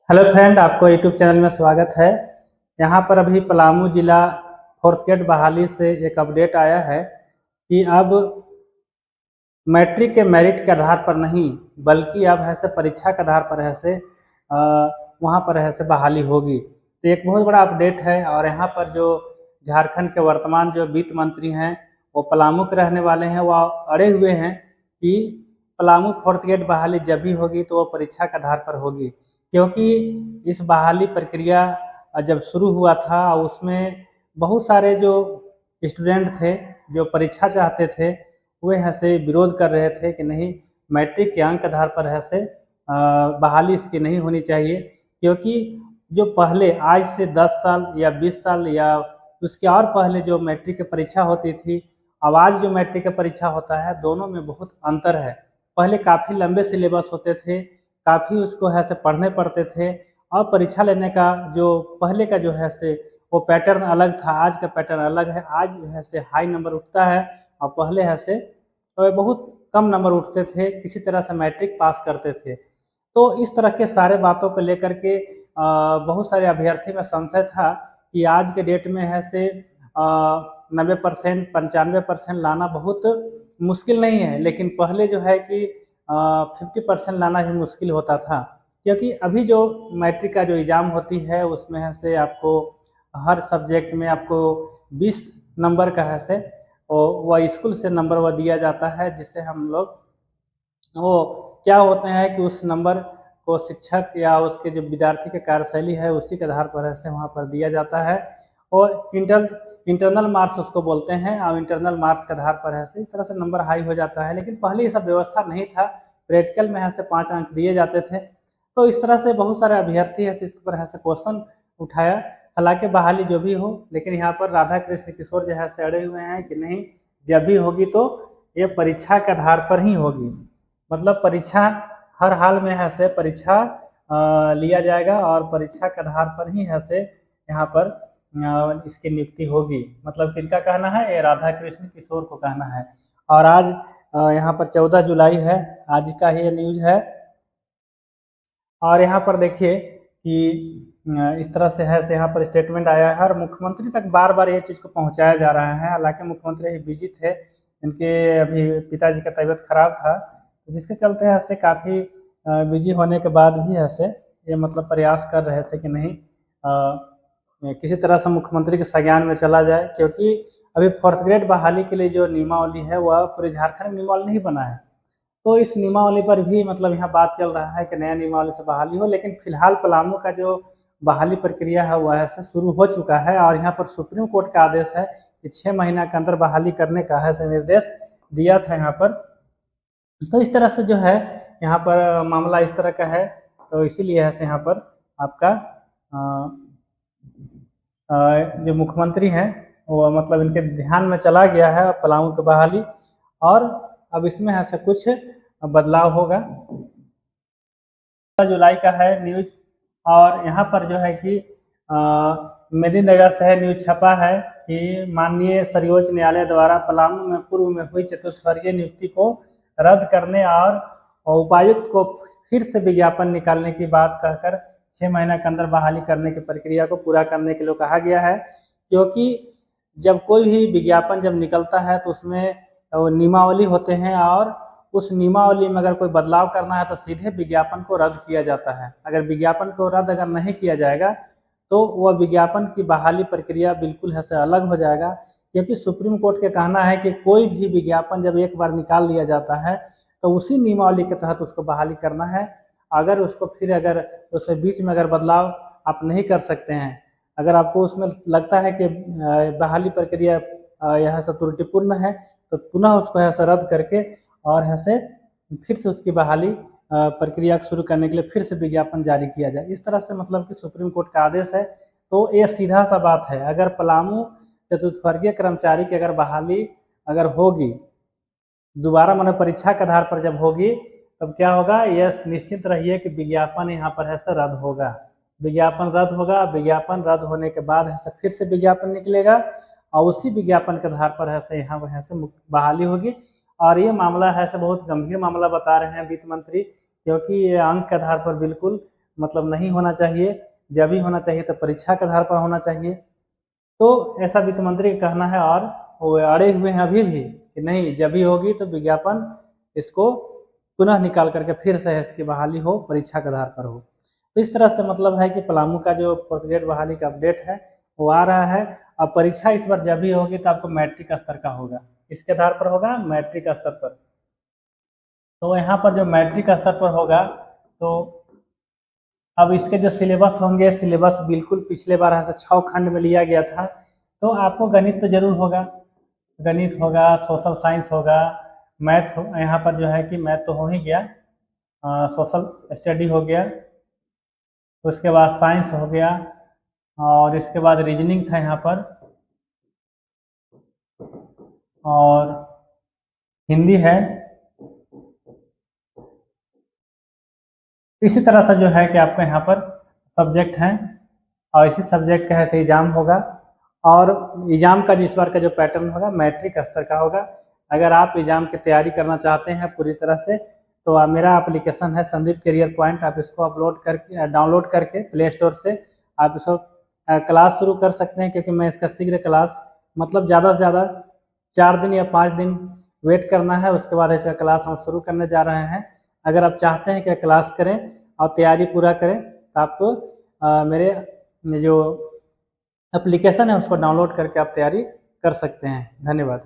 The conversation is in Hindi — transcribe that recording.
हेलो फ्रेंड, आपको यूट्यूब चैनल में स्वागत है। यहाँ पर अभी पलामू जिला फोर्थ ग्रेड बहाली से एक अपडेट आया है कि अब मैट्रिक के मेरिट के आधार पर नहीं बल्कि अब ऐसे परीक्षा के आधार पर ऐसे वहाँ पर ऐसे बहाली होगी। तो एक बहुत बड़ा अपडेट है। और यहाँ पर जो झारखंड के वर्तमान जो वित्त मंत्री हैं वो पलामू के रहने वाले हैं, वो अड़े हुए हैं कि पलामू फोर्थ ग्रेड बहाली जब भी होगी तो वो परीक्षा के आधार पर होगी, क्योंकि इस बहाली प्रक्रिया जब शुरू हुआ था उसमें बहुत सारे जो स्टूडेंट थे जो परीक्षा चाहते थे वे ऐसे विरोध कर रहे थे कि नहीं, मैट्रिक के अंक आधार पर ऐसे बहाली इसकी नहीं होनी चाहिए। क्योंकि जो पहले आज से 10 साल या 20 साल या उसके और पहले जो मैट्रिक की परीक्षा होती थी, अब आज जो मैट्रिक की परीक्षा होता है, दोनों में बहुत अंतर है। पहले काफ़ी लंबे सिलेबस होते थे, काफ़ी उसको है से पढ़ने पड़ते थे, और परीक्षा लेने का जो पहले का जो है से वो पैटर्न अलग था, आज का पैटर्न अलग है। आज जो है से हाई नंबर उठता है और पहले है से बहुत कम नंबर उठते थे, किसी तरह से मैट्रिक पास करते थे। तो इस तरह के सारे बातों को लेकर के बहुत सारे अभ्यर्थी में संशय था कि आज के डेट में है से 90% 95% लाना बहुत मुश्किल नहीं है, लेकिन पहले जो है कि 50% लाना ही मुश्किल होता था। क्योंकि अभी जो मैट्रिक का जो एग्ज़ाम होती है उसमें है से आपको हर सब्जेक्ट में आपको 20 नंबर का है से वह स्कूल से नंबर वह दिया जाता है, जिससे हम लोग वो क्या होते हैं कि उस नंबर को शिक्षक या उसके जो विद्यार्थी की कार्यशैली है उसी के आधार पर ऐसे वहाँ पर दिया जाता है। और इंटरनल मार्क्स उसको बोलते हैं, और इंटरनल मार्क्स के आधार पर ऐसे इस तरह से नंबर हाई हो जाता है। लेकिन पहले ये सब व्यवस्था नहीं था, प्रैक्टिकल में ऐसे 5 अंक दिए जाते थे। तो इस तरह से बहुत सारे अभ्यर्थी ऐसे इस पर ऐसे क्वेश्चन उठाया। हालांकि बहाली जो भी हो, लेकिन यहाँ पर राधा कृष्ण किशोर जो है से अड़े हुए हैं कि नहीं, जब भी होगी तो ये परीक्षा के आधार पर ही होगी। मतलब परीक्षा हर हाल में है से परीक्षा लिया जाएगा और परीक्षा के आधार पर ही है से यहाँ पर इसकी नियुक्ति होगी। मतलब किनका कहना है? ये राधा कृष्ण किशोर को कहना है। और आज यहाँ पर 14 जुलाई है, आज का ही न्यूज़ है। और यहाँ पर देखिए कि इस तरह से है से यहाँ पर स्टेटमेंट आया है और मुख्यमंत्री तक बार बार ये चीज़ को पहुँचाया जा रहा है। हालांकि मुख्यमंत्री बिजी थे, इनके अभी पिताजी का तबीयत खराब था, जिसके चलते ऐसे काफ़ी बिजी होने के बाद भी ऐसे ये मतलब प्रयास कर रहे थे कि नहीं किसी तरह से मुख्यमंत्री के संज्ञान में चला जाए। क्योंकि अभी फोर्थ ग्रेड बहाली के लिए जो नियमावली है वह पूरे झारखंड में नियमावली नहीं बना है। तो इस नियमावली पर भी मतलब यहाँ बात चल रहा है कि नया नियमावली से बहाली हो। लेकिन फिलहाल पलामू का जो बहाली प्रक्रिया है वह ऐसे शुरू हो चुका है, और यहाँ पर सुप्रीम कोर्ट का आदेश है कि 6 महीना के अंदर बहाली करने का ऐसे निर्देश दिया था यहाँ पर। तो इस तरह से जो है यहाँ पर मामला इस तरह का है। तो इसीलिए ऐसे यहाँ पर आपका जो मुख्यमंत्री हैं वो मतलब इनके ध्यान में चला गया है पलामू की बहाली, और अब इसमें ऐसा कुछ बदलाव होगा। 14 जुलाई का है न्यूज, और यहाँ पर जो है कि मेदिनीनगर से है न्यूज छपा है कि माननीय सर्वोच्च न्यायालय द्वारा पलामू में पूर्व में हुई चतुर्थवर्गीय नियुक्ति को रद्द करने और उपायुक्त को फिर से विज्ञापन निकालने की बात कहकर 6 महीना के अंदर बहाली करने की प्रक्रिया को पूरा करने के लिए कहा गया है। क्योंकि जब कोई भी विज्ञापन जब निकलता है तो उसमें नियमावली होते हैं, और उस नियमावली में अगर कोई बदलाव करना है तो सीधे विज्ञापन को रद्द किया जाता है। अगर विज्ञापन को रद्द अगर नहीं किया जाएगा तो वह विज्ञापन की बहाली प्रक्रिया बिल्कुल है से अलग हो जाएगा। क्योंकि सुप्रीम कोर्ट का कहना है कि कोई भी विज्ञापन जब एक बार निकाल लिया जाता है तो उसी नियमावली के तहत उसको बहाली करना है। अगर उसको फिर अगर उसके बीच में अगर बदलाव आप नहीं कर सकते हैं, अगर आपको उसमें लगता है कि बहाली प्रक्रिया यह सब त्रुटिपूर्ण है, तो पुनः उसको ऐसा रद्द करके और ऐसे फिर से उसकी बहाली प्रक्रिया शुरू करने के लिए फिर से विज्ञापन जारी किया जाए। इस तरह से मतलब कि सुप्रीम कोर्ट का आदेश है। तो ये सीधा सा बात है, अगर पलामू चतुर्थवर्गीय कर्मचारी की अगर बहाली अगर होगी दोबारा मैंने परीक्षा के आधार पर जब होगी, तब क्या होगा, यह निश्चित रहिए कि विज्ञापन यहाँ पर ऐसे रद्द होगा। विज्ञापन रद्द होगा, विज्ञापन रद्द होने के बाद ऐसा फिर से विज्ञापन निकलेगा और उसी विज्ञापन के आधार पर ऐसे यहाँ वहाँ से बहाली होगी। और ये मामला है ऐसे बहुत गंभीर मामला बता रहे हैं वित्त मंत्री, क्योंकि ये अंक के आधार पर बिल्कुल मतलब नहीं होना चाहिए, जब ही होना चाहिए तो परीक्षा के आधार पर होना चाहिए। तो ऐसा वित्त मंत्री का कहना है, और वो अड़े हुए हैं अभी भी कि नहीं, जब भी होगी तो विज्ञापन इसको पुनः निकाल करके फिर से इसकी बहाली हो, परीक्षा के आधार पर हो। तो इस तरह से मतलब है कि पलामू का जो फोर्थ ग्रेड बहाली का अपडेट है वो आ रहा है। अब परीक्षा इस बार जब भी होगी तो आपको मैट्रिक स्तर का होगा, इसके आधार पर होगा मैट्रिक स्तर पर। तो यहाँ पर जो मैट्रिक स्तर पर होगा तो अब इसके जो सिलेबस होंगे, सिलेबस बिल्कुल पिछले बार ऐसा 6 खंड में लिया गया था। तो आपको गणित तो जरूर होगा, गणित होगा, सोशल साइंस होगा, मैथ हो, यहाँ पर जो है कि मैथ तो हो ही गया, सोशल स्टडी हो गया, उसके बाद साइंस हो गया, और इसके बाद रीजनिंग था यहाँ पर, और हिंदी है। इसी तरह से जो है कि आपको यहाँ पर सब्जेक्ट हैं, और इसी सब्जेक्ट का ऐसे एग्जाम होगा। और एग्जाम का जिस बार का जो पैटर्न होगा मैट्रिक स्तर का होगा। अगर आप एग्जाम की तैयारी करना चाहते हैं पूरी तरह से, तो मेरा एप्लीकेशन है संदीप करियर पॉइंट, आप इसको अपलोड करके डाउनलोड करके प्ले स्टोर से आप इसको क्लास शुरू कर सकते हैं, क्योंकि मैं इसका शीघ्र क्लास, मतलब ज़्यादा से ज़्यादा 4 दिन या 5 दिन वेट करना है, उसके बाद इसका क्लास हम शुरू करने जा रहे हैं। अगर आप चाहते हैं कि क्लास करें और तैयारी पूरा करें तो आप मेरे जो एप्लीकेशन है उसको डाउनलोड करके आप तैयारी कर सकते हैं। धन्यवाद।